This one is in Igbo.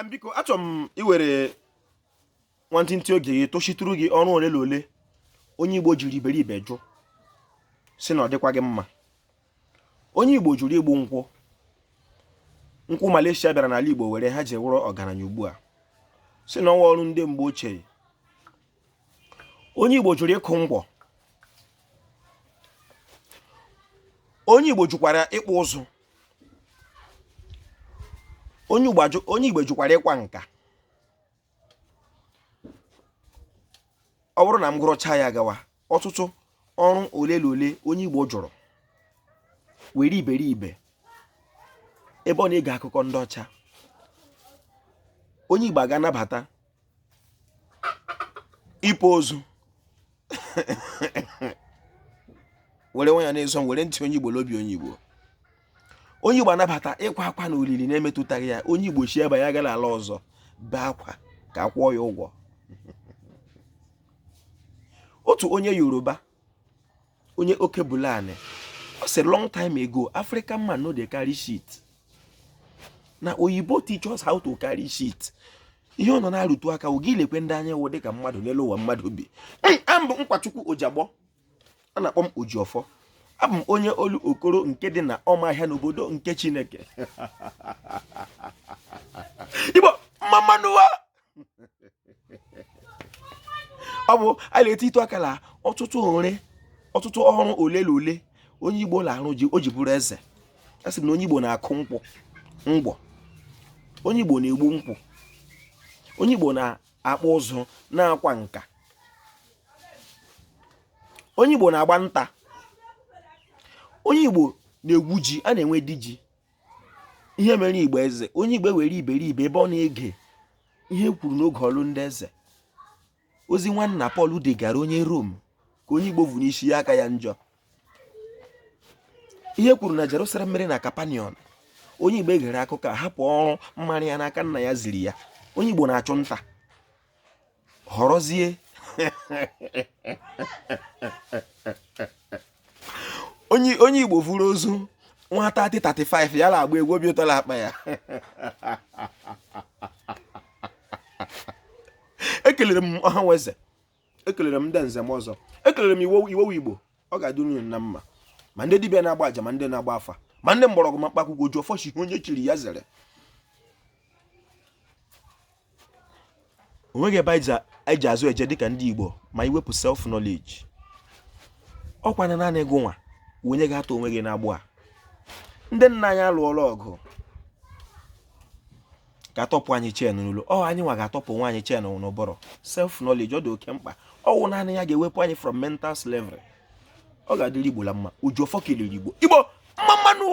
biko achọrọ m iwere nwantịntị oge gị tochitụrụ gị ọrụ ole na ole onye Igbo jiri iberibe jụ si na ọ dịkwa gị mma. Onye Igbo jụrụ igbu nkwụ Malaysia bịara n'ala Igbo were ha ji wụrụ ọgaranya ugbu a si na ọnwa ọrụ ndị mgbe ochie. Onye Igbo jụrụ ịkụ ngwọ. Onye Igbo jụkwara ịkpụ ụzụ. Onye Igbo jụkwara ịkwa nka. Ọ bụrụ na m gụrụcha ya gawa, ọtụtụ ọrụ ole na ole onye Igbo jụrụ were iberibe ebe ọ na-ege akụkọ ndị ọcha. Onye Igbo ga-anabata ịpụ ozu were nwa ya na-ezo were ntị onye Igbo n'obi onye Igbo. Onye Igbo anabata ịkwa akwa na olili na-emetụtaghị ya. Onye Igbo si ebe ya gara ala ọzọ bee akwa ka akwụọ ya ụgwọ. Otu onye Yoruba, onye oke bulani, ọ sị long time ago African man no dey carry shit. Na oyibo teach us how to carry shit. Ihe ọ nọ na-arụtụ aka oge ilekwe ndị anya wụ dịka mmadụ n'elu ụwa mmadụ bi. Ambụ Nkwachukwu Ojiagbọ, a na-akpọ m Ojiọfọ. Abụ m onye olu okoro nke dị na ọmahịa n'obodo nke Chineke. Igbo mmamanụwa. Ọ bụ anyị na-eti ịtụ akala ọtụtụ ọrụ ole na ole onye Igbo na-arụ o ji bụrụ eze. A sị na onye Igbo na-akụ ngwọ. Onye Igbo na-egbu nkwụ. Onye Igbo na-akpụ ụzụ na-akwa nka. Onye Igbo na-agba nta. Onye Igbo na-egwu ji, a na-enwe di ji. Ihe mere Igbo eze. Onye Igbo were iberibe ebe ọ na-ege ihe kwuru n'oge ọlụ ndị eze. Ozi nwanna Paul degara onye Rome ka onye Igbo vu n'isi ya aka ya njọ. Ihe kwuru na Jerusalem mere na Kapanion. Onye Igbo egere akụkọ hapụ ọrụ mmarị ya n'aka nna ya ziri ya. Onye Igbo na-achụ nta. Họrọzie onye Igbo vuru ozu nwata 35 ya na-agba egwu obi ụtọ akpa ya. Ekelere m Ọhanweze, ekelere m ndị nze m ọzọ, ekelere m iwu Igbo. Ọ ga-adị unu na mma, ma ndị dibịa na-agba aja, ma ndị na-agba afa, ma ndị mgbọrọgwụ ma mkpaakwụkwọ Ojiọfọ chi onye chiri ya zere. Onweghị ebe anyị ji azụ eje dịka ndị Igbo ma iwepụ self knowledge. Ọkwa na naanị gụ nwa onye ga-atọ onwe gị na-agbụ a. Ndị nna anyị alụọla ọgụ ga-atọpụ anyị chen n'ụlọ. Anyị nwa ga-atọpụ nwa anyị chen n'ụbọrọ. Self knowledge ọ dị oke mkpa. Ọwụ naanị ya ga-ewepụ anyị from mental slavery. Ọ ga-adịrị Igbo la mma. Ojiọfọ kelere Igbo. Igbo mma mmanụ.